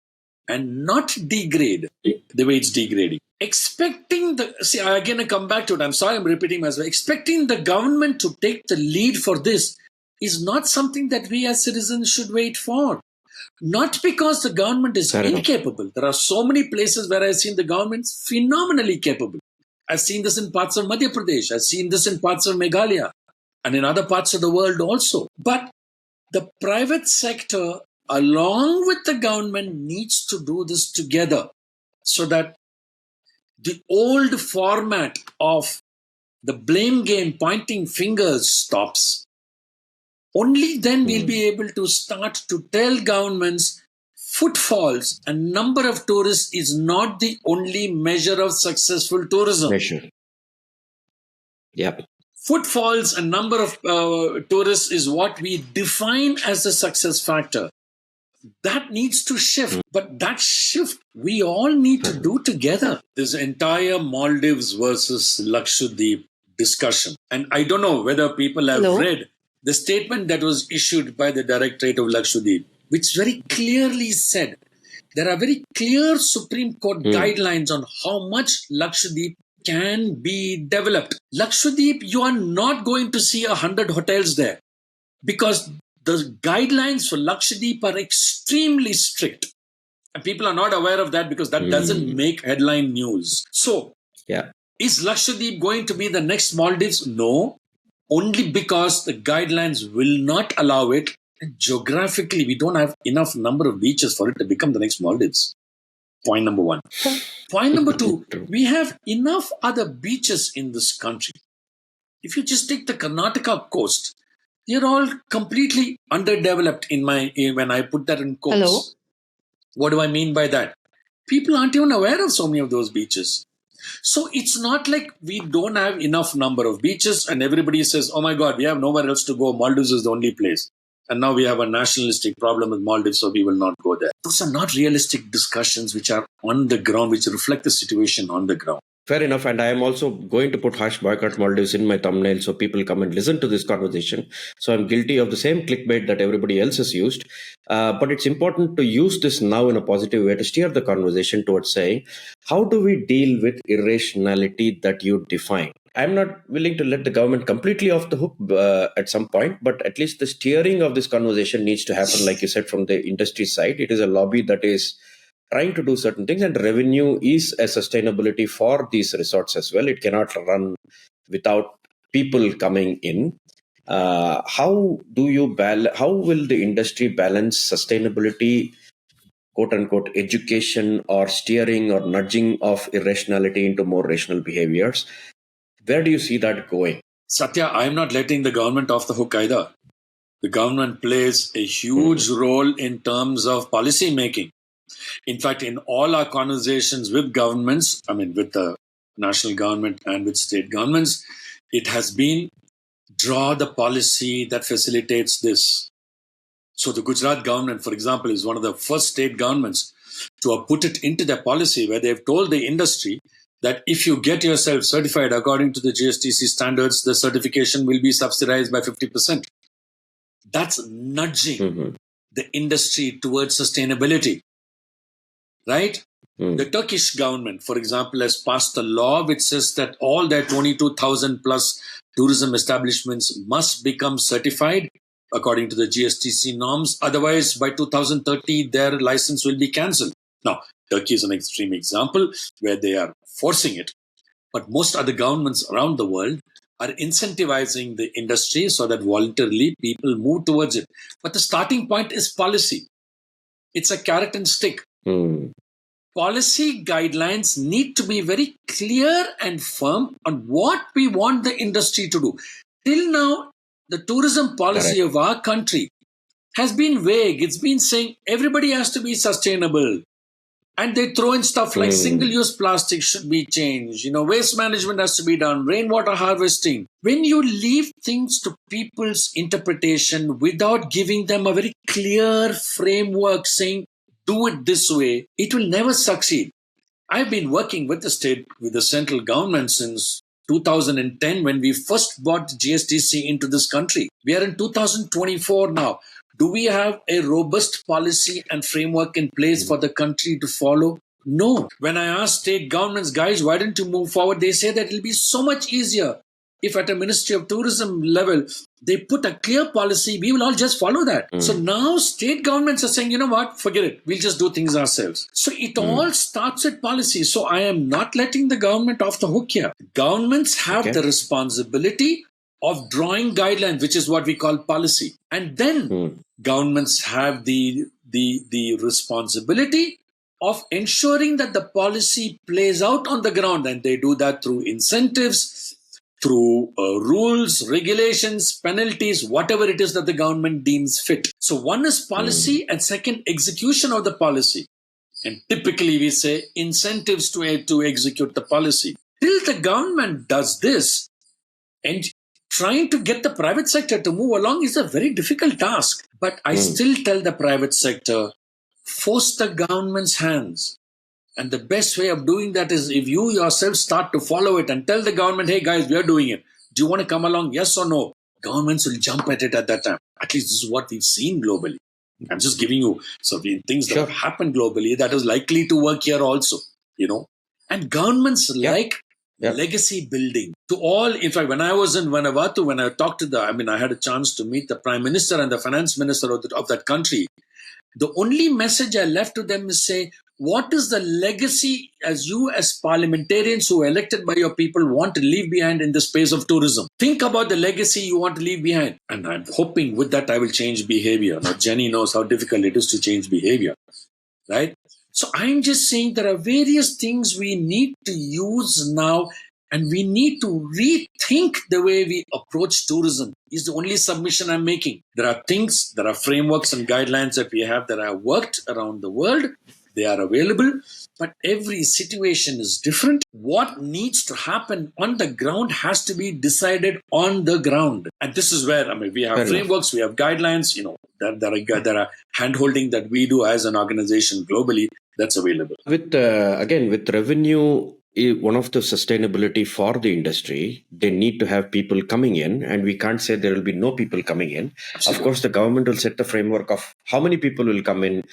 and not degrade the way it's degrading. I come back to it. I'm sorry I'm repeating myself. Expecting the government to take the lead for this is not something that we as citizens should wait for. Not because the government is incapable. There are so many places where I've seen the government phenomenally capable. I've seen this in parts of Madhya Pradesh. I've seen this in parts of Meghalaya and in other parts of the world also. But the private sector, along with the government, needs to do this together so that the old format of the blame game, pointing fingers, stops. Only then we'll be able to start to tell governments footfalls and number of tourists is not the only measure of successful tourism. Yep. Footfalls and number of tourists is what we define as a success factor. That needs to shift. But that shift we all need to do together. This entire Maldives versus Lakshadweep discussion. And I don't know whether people have read the statement that was issued by the Directorate of Lakshadweep, which very clearly said there are very clear Supreme Court guidelines on how much Lakshadweep can be developed. Lakshadweep, you are not going to see 100 hotels there because the guidelines for Lakshadweep are extremely strict. And people are not aware of that because that doesn't make headline news. So, Is Lakshadweep going to be the next Maldives? No, only because the guidelines will not allow it. And geographically, we don't have enough number of beaches for it to become the next Maldives. Point number one. Point number two, we have enough other beaches in this country. If you just take the Karnataka coast, they're all completely underdeveloped when I put that in quotes. Hello? What do I mean by that? People aren't even aware of so many of those beaches. So it's not like we don't have enough number of beaches and everybody says, oh my God, we have nowhere else to go. Maldives is the only place. And now we have a nationalistic problem with Maldives, so we will not go there. Those are not realistic discussions which are on the ground, which reflect the situation on the ground. Fair enough. And I am also going to put hash boycott Maldives in my thumbnail so people come and listen to this conversation. So I'm guilty of the same clickbait that everybody else has used. But it's important to use this now in a positive way to steer the conversation towards saying, how do we deal with irrationality that you define? I'm not willing to let the government completely off the hook at some point, but at least the steering of this conversation needs to happen, like you said, from the industry side. It is a lobby that is trying to do certain things, and revenue is a sustainability for these resorts as well. It cannot run without people coming in. How will the industry balance sustainability, quote unquote, education or steering or nudging of irrationality into more rational behaviors? Where do you see that going? Satya, I'm not letting the government off the hook either. The government plays a huge role in terms of policy making. In fact, in all our conversations with governments, with the national government and with state governments, it has been draw the policy that facilitates this. So the Gujarat government, for example, is one of the first state governments to have put it into their policy where they've told the industry that if you get yourself certified according to the GSTC standards, the certification will be subsidized by 50%. That's nudging the industry towards sustainability. Right? The Turkish government, for example, has passed a law which says that all their 22,000 plus tourism establishments must become certified according to the GSTC norms. Otherwise, by 2030, their license will be cancelled. Now, Turkey is an extreme example where they are forcing it. But most other governments around the world are incentivizing the industry so that voluntarily people move towards it. But the starting point is policy. It's a carrot and stick. Policy guidelines need to be very clear and firm on what we want the industry to do. Till now, the tourism policy of our country has been vague. It's been saying everybody has to be sustainable. And they throw in stuff like single-use plastic should be changed. Waste management has to be done. Rainwater harvesting. When you leave things to people's interpretation without giving them a very clear framework saying, do it this way, it will never succeed. I've been working with the central government since 2010 when we first brought GSTC into this country. We are in 2024 now. Do we have a robust policy and framework in place for the country to follow? No. When I ask state governments, guys, why don't you move forward? They say that it'll be so much easier if at a Ministry of Tourism level, they put a clear policy, we will all just follow that. So now state governments are saying, you know what, forget it. We'll just do things ourselves. So it all starts with policy. So I am not letting the government off the hook here. Governments have the responsibility of drawing guidelines, which is what we call policy. And then governments have the responsibility of ensuring that the policy plays out on the ground. And they do that through incentives, through rules, regulations, penalties, whatever it is that the government deems fit. So one is policy and second, execution of the policy. And typically we say incentives to execute the policy. Till the government does this, and trying to get the private sector to move along is a very difficult task. But I still tell the private sector, force the government's hands. And the best way of doing that is if you yourself start to follow it and tell the government, hey guys, we are doing it. Do you want to come along? Yes or no? Governments will jump at it at that time. At least this is what we've seen globally. I'm just giving you things that have happened globally that is likely to work here also, And governments like legacy building to all. In fact, when I was in Vanuatu, when I talked to I had a chance to meet the Prime Minister and the Finance Minister of that country. The only message I left to them is say, what is the legacy as you as parliamentarians who are elected by your people want to leave behind in the space of tourism? Think about the legacy you want to leave behind. And I'm hoping with that I will change behavior. Now, Jenny knows how difficult it is to change behavior, right? So I'm just saying there are various things we need to use now, and we need to rethink the way we approach tourism is the only submission I'm making. There are things, there are frameworks and guidelines that we have that have worked around the world. They are available, but every situation is different. What needs to happen on the ground has to be decided on the ground. And this is where, we have frameworks, we have guidelines, there are hand-holding that we do as an organization globally that's available. With revenue, one of the sustainability for the industry, they need to have people coming in, and we can't say there will be no people coming in. Absolutely. Of course, the government will set the framework of how many people will come in,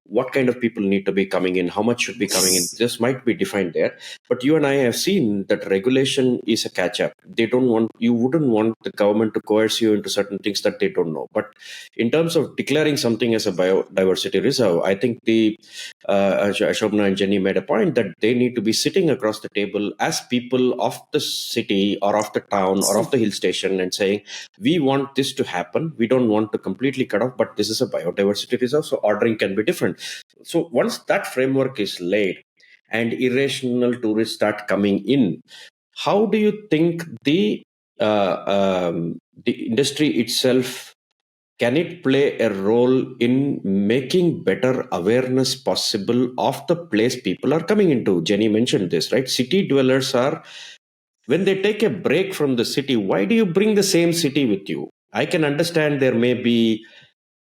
what kind of people need to be coming in, how much should be coming in. This might be defined there. But you and I have seen that regulation is a catch-up. You wouldn't want the government to coerce you into certain things that they don't know. But in terms of declaring something as a biodiversity reserve, I think Shobna and Jenny made a point that they need to be sitting across the table as people of the city or of the town or of the hill station and saying, we want this to happen. We don't want to completely cut off, but this is a biodiversity reserve, so ordering can be different. So once that framework is laid and irrational tourists start coming in, how do you think the industry itself, can it play a role in making better awareness possible of the place people are coming into? Jenny mentioned this, right? City dwellers are, when they take a break from the city, why do you bring the same city with you? I can understand there may be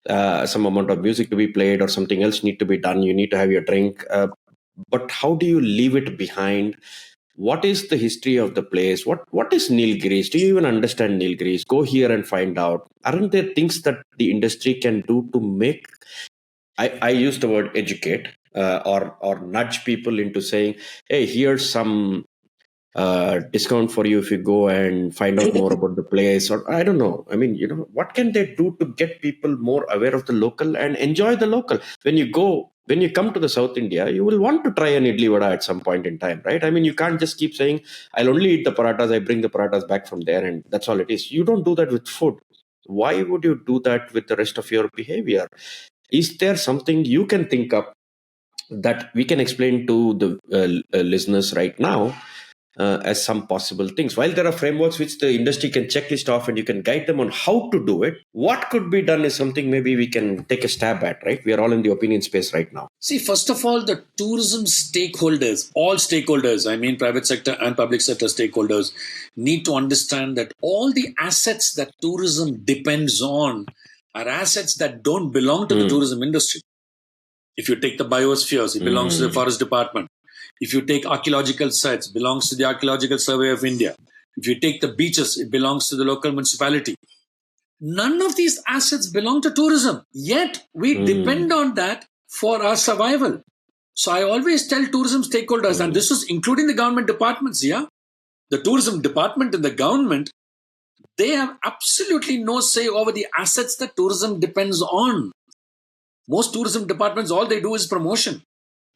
some amount of music to be played or something else need to be done. You need to have your drink. But how do you leave it behind? What is the history of the place? What is Nilgiris? Do you even understand Nilgiris? Go here and find out. Aren't there things that the industry can do to make, I use the word educate, or nudge people into saying, hey, here's some discount for you if you go and find out more about the place, or I don't know. What can they do to get people more aware of the local and enjoy the local? When you come to the South India, you will want to try an idli vada at some point in time, right? You can't just keep saying, I'll only eat the parathas, I bring the parathas back from there, and that's all it is. You don't do that with food. Why would you do that with the rest of your behavior? Is there something you can think of that we can explain to the listeners right now as some possible things? While there are frameworks which the industry can checklist off and you can guide them on how to do it, what could be done is something maybe we can take a stab at, right? We are all in the opinion space right now. See, first of all, the tourism stakeholders, all stakeholders, private sector and public sector stakeholders, need to understand that all the assets that tourism depends on are assets that don't belong to the tourism industry. If you take the biospheres, it belongs to the forest department. If you take archaeological sites, it belongs to the Archaeological Survey of India. If you take the beaches, it belongs to the local municipality. None of these assets belong to tourism. Yet, we depend on that for our survival. So I always tell tourism stakeholders, and this is including the government departments, the tourism department and the government, they have absolutely no say over the assets that tourism depends on. Most tourism departments, all they do is promotion,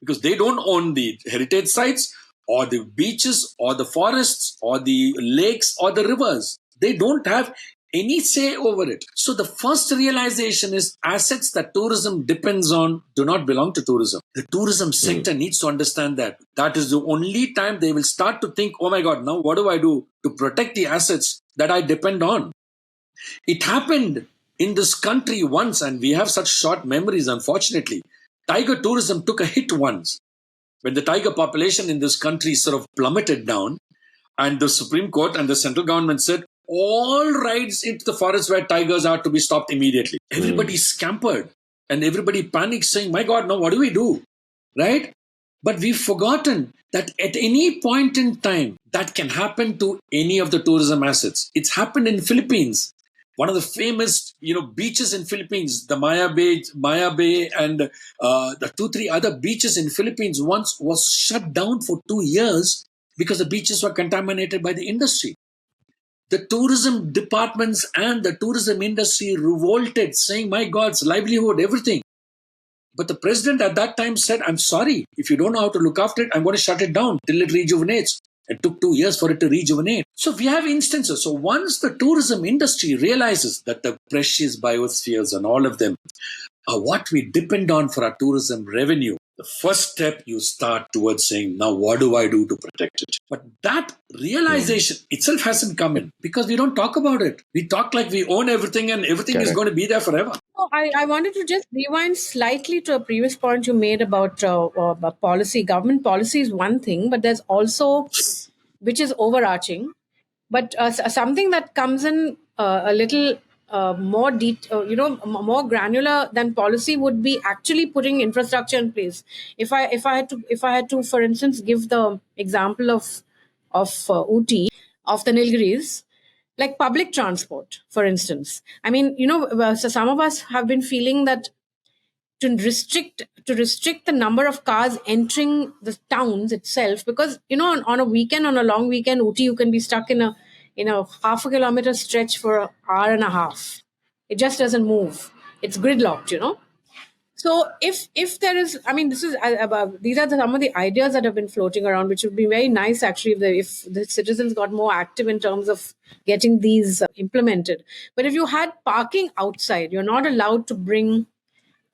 because they don't own the heritage sites or the beaches or the forests or the lakes or the rivers. They don't have any say over it. So the first realization is assets that tourism depends on do not belong to tourism. The tourism sector needs to understand that. That is the only time they will start to think, oh my God, now what do I do to protect the assets that I depend on? It happened in this country once, and we have such short memories, unfortunately. Tiger tourism took a hit once when the tiger population in this country sort of plummeted down, and the Supreme Court and the central government said all rides into the forest where tigers are to be stopped immediately. Everybody scampered and everybody panicked, saying, my God, now what do we do? Right? But we've forgotten that at any point in time, that can happen to any of the tourism assets. It's happened in Philippines. One of the famous, beaches in Philippines, the Maya Bay, and the 2-3 other beaches in Philippines once was shut down for 2 years because the beaches were contaminated by the industry. The tourism departments and the tourism industry revolted, saying, my God, it's livelihood, everything. But the president at that time said, I'm sorry, if you don't know how to look after it, I'm going to shut it down till it rejuvenates. It took 2 years for it to rejuvenate. So we have instances. So once the tourism industry realizes that the precious biospheres and all of them are what we depend on for our tourism revenue, the first step you start towards saying, now what do I do to protect it? But that realization itself hasn't come in because we don't talk about it. We talk like we own everything and everything is going to be there forever. I wanted to just rewind slightly to a previous point you made about policy. Government policy is one thing, but there's also, which is overarching, but something that comes in a little more more granular than policy would be actually putting infrastructure in place. If I had to, for instance, give the example of Ooty, of the Nilgiris, like public transport, for instance. I mean, so some of us have been feeling that to restrict the number of cars entering the towns itself, because on a weekend, on a long weekend, Ooty, you can be stuck in a half a kilometer stretch for an hour and a half. It just doesn't move. It's gridlocked. So if there is, I mean, these are some of the ideas that have been floating around, which would be very nice actually if the citizens got more active in terms of getting these implemented. But if you had parking outside, you're not allowed to bring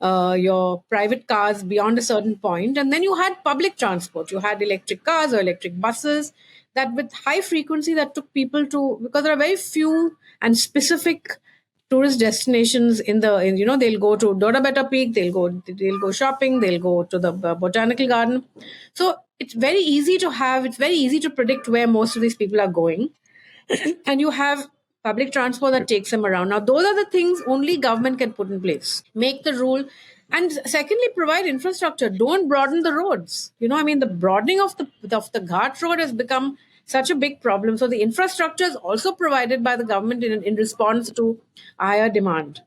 your private cars beyond a certain point, and then you had public transport. You had electric cars or electric buses that with high frequency that took people to, because there are very few and specific tourist destinations they'll go to Dodabetta Peak, they'll go shopping, they'll go to the botanical garden. So it's very easy to predict where most of these people are going. And you have public transport that takes them around. Now, those are the things only government can put in place. Make the rule. And secondly, provide infrastructure. Don't broaden the roads. The broadening of the Ghat road has become such a big problem. So the infrastructure is also provided by the government in response to higher demand,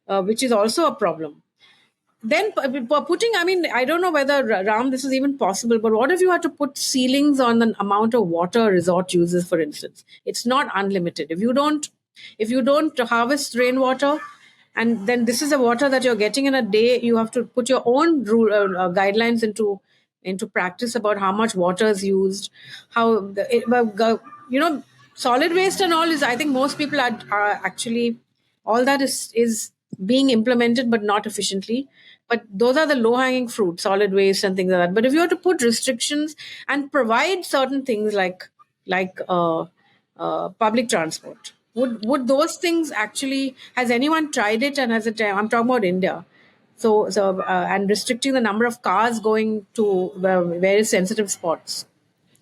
which is also a problem. Then putting, I don't know whether, Ram, this is even possible, but what if you had to put ceilings on the amount of water a resort uses, for instance? It's not unlimited. If you don't harvest rainwater, and then this is the water that you're getting in a day, you have to put your own guidelines into practice about how much water is used, solid waste and all is, I think most people are actually, all that is being implemented, but not efficiently. But those are the low-hanging fruit, solid waste and things like that. But if you were to put restrictions and provide certain things like public transport, would those things actually? Has anyone tried it? And I'm talking about India. So and restricting the number of cars going to various sensitive spots.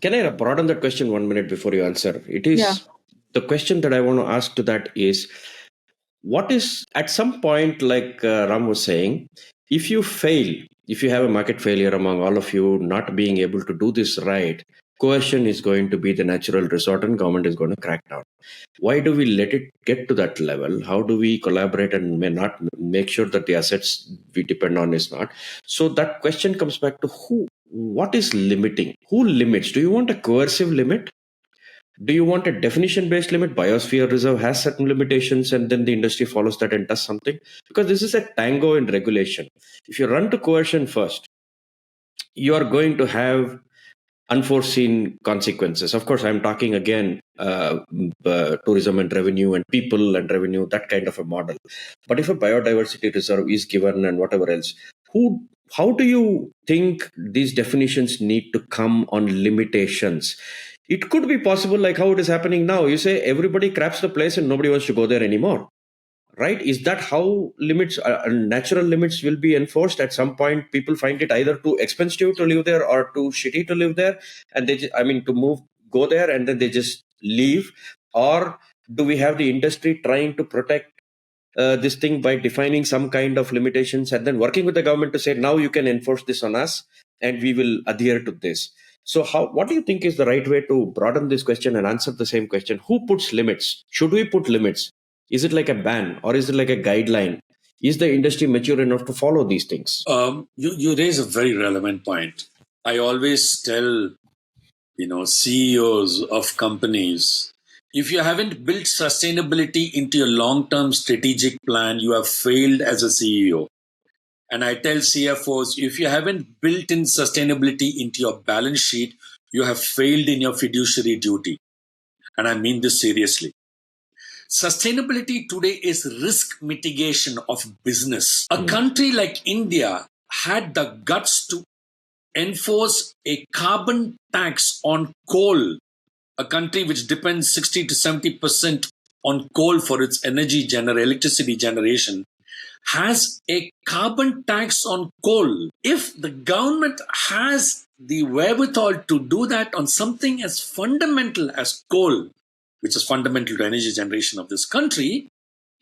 Can I broaden that question 1 minute before you answer? It is the question that I want to ask to that is, what is at some point, like Ram was saying, if you have a market failure among all of you not being able to do this right, coercion is going to be the natural resort and government is going to crack down. Why do we let it get to that level? How do we collaborate and may not make sure that the assets we depend on is not? So that question comes back to what is limiting? Who limits? Do you want a coercive limit? Do you want a definition-based limit? Biosphere Reserve has certain limitations and then the industry follows that and does something. Because this is a tango in regulation. If you run to coercion first, you are going to have unforeseen consequences. Of course, I'm talking again tourism and revenue and people and revenue, that kind of a model. But if a biodiversity reserve is given and whatever else, how do you think these definitions need to come on limitations? It could be possible like how it is happening now. You say everybody craps the place and nobody wants to go there anymore. Right? Is that how limits, natural limits will be enforced? At some point, people find it either too expensive to live there or too shitty to live there. And go there and then they just leave. Or do we have the industry trying to protect this thing by defining some kind of limitations and then working with the government to say, now you can enforce this on us and we will adhere to this. So what do you think is the right way to broaden this question and answer the same question? Who puts limits? Should we put limits? Is it like a ban or is it like a guideline? Is the industry mature enough to follow these things? You raise a very relevant point. I always tell, CEOs of companies, if you haven't built sustainability into your long-term strategic plan, you have failed as a CEO. And I tell CFOs, if you haven't built in sustainability into your balance sheet, you have failed in your fiduciary duty. And I mean this seriously. Sustainability today is risk mitigation of business. A country like India had the guts to enforce a carbon tax on coal, a country which depends 60 to 70% on coal for its electricity generation, has a carbon tax on coal. If the government has the wherewithal to do that on something as fundamental as coal, which is fundamental to energy generation of this country,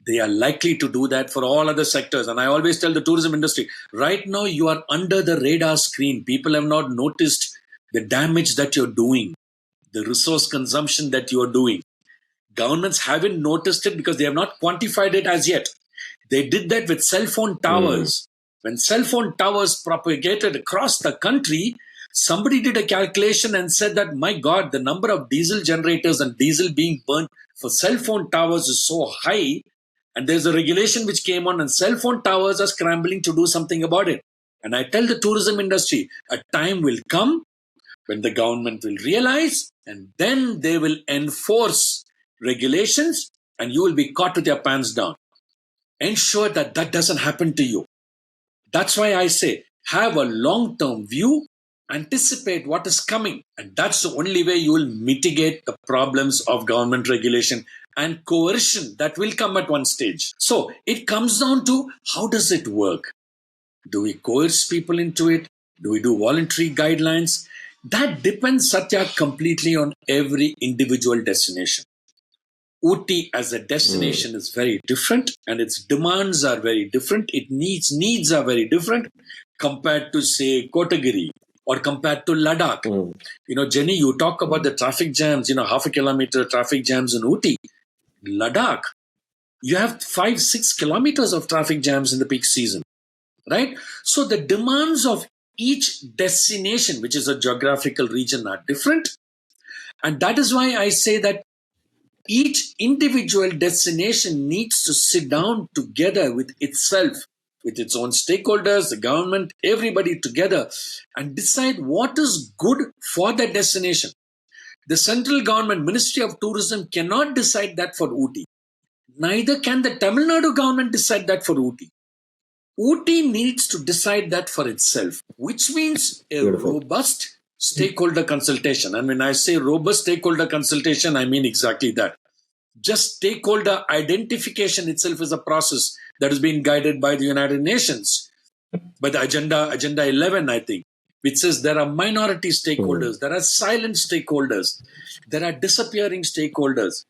they are likely to do that for all other sectors. And I always tell the tourism industry, right now you are under the radar screen. People have not noticed the damage that you're doing, the resource consumption that you're doing. Governments haven't noticed it because they have not quantified it as yet. They did that with cell phone towers. When cell phone towers propagated across the country, somebody did a calculation and said that, my God, the number of diesel generators and diesel being burnt for cell phone towers is so high. And there's a regulation which came on, and cell phone towers are scrambling to do something about it. And I tell the tourism industry, a time will come when the government will realize, and then they will enforce regulations, and you will be caught with your pants down. Ensure that that doesn't happen to you. That's why I say, have a long-term view, anticipate what is coming. And that's the only way you will mitigate the problems of government regulation and coercion that will come at one stage. So it comes down to, how does it work? Do we coerce people into it? Do we do voluntary guidelines? That depends, Satya, completely on every individual destination. Ooty as a destination is very different, and its demands are very different. Its needs are very different compared to, say, Kotagiri or compared to Ladakh. Jenny, you talk about the traffic jams, half a kilometer traffic jams in Ooty. Ladakh, you have 5-6 kilometers of traffic jams in the peak season, right? So the demands of each destination, which is a geographical region, are different. And that is why I say that each individual destination needs to sit down together with itself, with its own stakeholders, the government, everybody together, and decide what is good for the destination. The central government, Ministry of Tourism, cannot decide that for Ooty. Neither can the Tamil Nadu government decide that for Ooty. Ooty needs to decide that for itself, which means a robust stakeholder consultation. And when I say robust stakeholder consultation, I mean exactly that. Just stakeholder identification itself is a process that is being guided by the United Nations, by the Agenda 11, I think, which says there are minority stakeholders, there are silent stakeholders, there are disappearing stakeholders.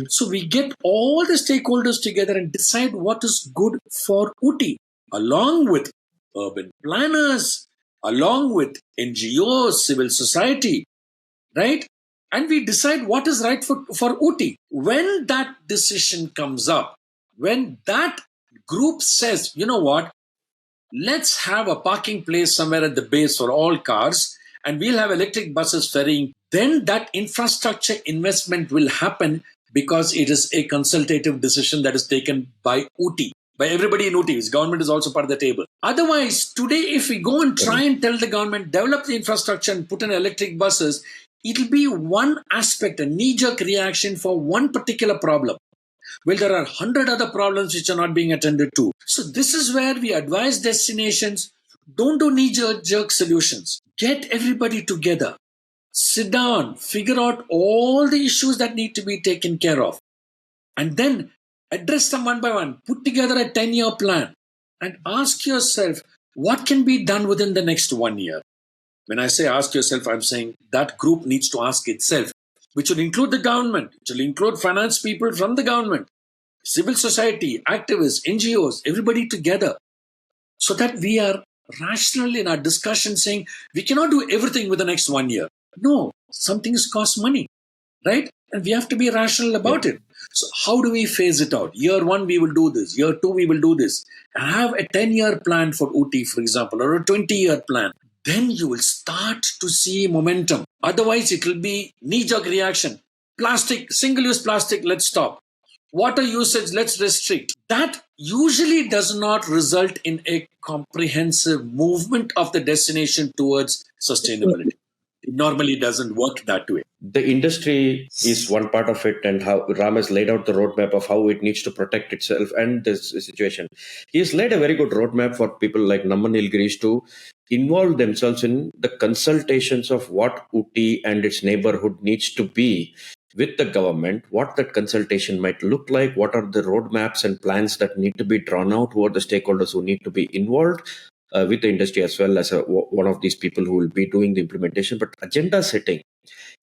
So we get all the stakeholders together and decide what is good for Ooty, along with urban planners, along with NGOs, civil society, right? And we decide what is right for Ooty. When that decision comes up, when that group says, you know what, let's have a parking place somewhere at the base for all cars, and we'll have electric buses ferrying, then that infrastructure investment will happen, because it is a consultative decision that is taken by Ooty, by everybody in Ooty. His government is also part of the table. Otherwise, today, if we go and try and tell the government, develop the infrastructure and put in electric buses, it'll be one aspect, a knee-jerk reaction for one particular problem. Well, there are 100 other problems which are not being attended to. So this is where we advise destinations, don't do knee-jerk solutions. Get everybody together. Sit down, figure out all the issues that need to be taken care of, and then address them one by one. Put together a 10-year plan and ask yourself, what can be done within the next 1 year? When I say ask yourself, I'm saying that group needs to ask itself, which will include the government, which will include finance people from the government, civil society, activists, NGOs, everybody together, so that we are rational in our discussion, saying we cannot do everything within the next 1 year. No, some things cost money, right? And we have to be rational about it. So how do we phase it out? Year 1, we will do this. Year 2, we will do this. Have a 10-year plan for Ooty, for example, or a 20-year plan. Then you will start to see momentum. Otherwise, it will be knee-jerk reaction. Plastic, single-use plastic, let's stop. water usage, let's restrict. That usually does not result in a comprehensive movement of the destination towards sustainability. It normally doesn't work that way. The industry is one part of it, and how Ram has laid out the roadmap of how it needs to protect itself and this situation. He has laid a very good roadmap for people like Namma Nilgiris to involve themselves in the consultations of what Ooty and its neighborhood needs to be with the government, what that consultation might look like, what are the roadmaps and plans that need to be drawn out, who are the stakeholders who need to be involved with the industry as well as one of these people who will be doing the implementation. But agenda setting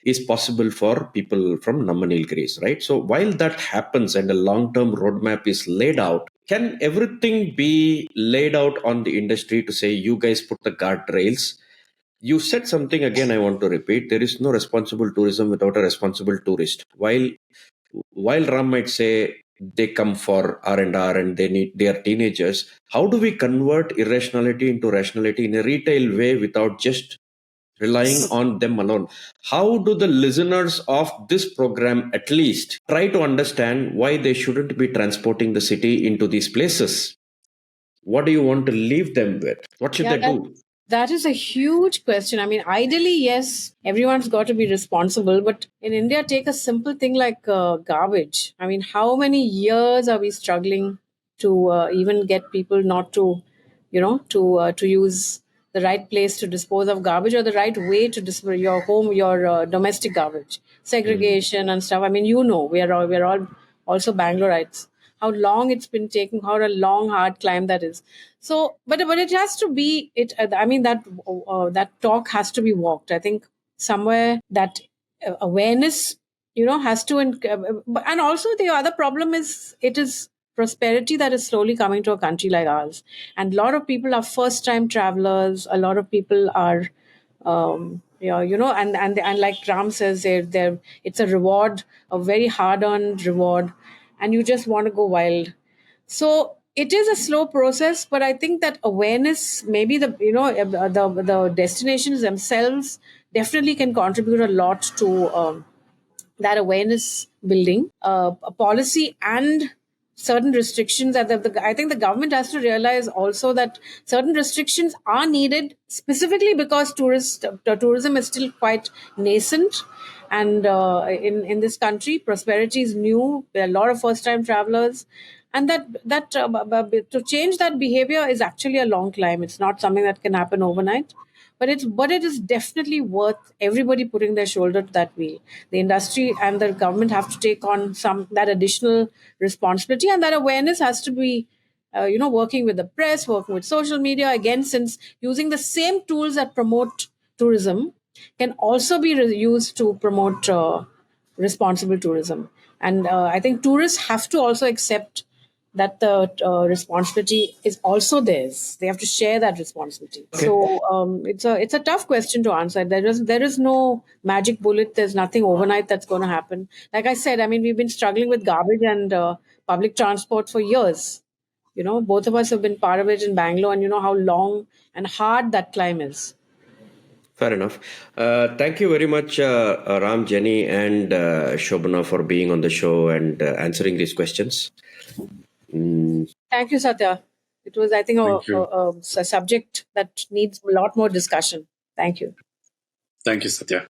is possible for people from Namma Nilgiris, right? So while that happens and a long-term roadmap is laid out, can everything be laid out on the industry to say, you guys put the guardrails? You said something again, I want to repeat. There is no responsible tourism without a responsible tourist. While Ram might say they come for R&R and they are teenagers, how do we convert irrationality into rationality in a retail way without just relying on them alone? How do the listeners of this program at least try to understand why they shouldn't be transporting the city into these places? What do you want to leave them with? What should they do? That is a huge question. I mean, ideally, yes, everyone's got to be responsible. But in India, take a simple thing like garbage. I mean, how many years are we struggling to even get people not to, to use the right place to dispose of garbage or the right way to dispose your home, your domestic garbage, segregation and stuff. I mean, we are all also Bangaloreites. How long it's been taking, how a long hard climb that is. So, but it has to be it. I mean that talk has to be walked. I think somewhere that awareness, has to, and also the other problem is it is prosperity that is slowly coming to a country like ours, and a lot of people are first time travelers. A lot of people are and like Ram says, they're it's a reward, a very hard earned reward, and you just want to go wild. So it is a slow process, but I think that awareness, maybe the destinations themselves definitely can contribute a lot to that awareness building, a policy and certain restrictions. I think the government has to realize also that certain restrictions are needed specifically because tourism is still quite nascent. And in this country, prosperity is new. There are a lot of first time travelers. And to change that behavior is actually a long climb. It's not something that can happen overnight, but it is definitely worth everybody putting their shoulder to that wheel. The industry and the government have to take on some that additional responsibility, and that awareness has to be working with the press, working with social media, again, since using the same tools that promote tourism can also be used to promote responsible tourism. And I think tourists have to also accept that the responsibility is also theirs. They have to share that responsibility. Okay. So it's a tough question to answer. There is no magic bullet. There's nothing overnight that's going to happen. Like I said, I mean, we've been struggling with garbage and public transport for years. Both of us have been part of it in Bangalore, and you know how long and hard that climb is. Fair enough. Thank you very much, Ram, Jenny, and Shobana for being on the show and answering these questions. Thank you, Satya. It was, I think, a subject that needs a lot more discussion. Thank you. Thank you, Satya.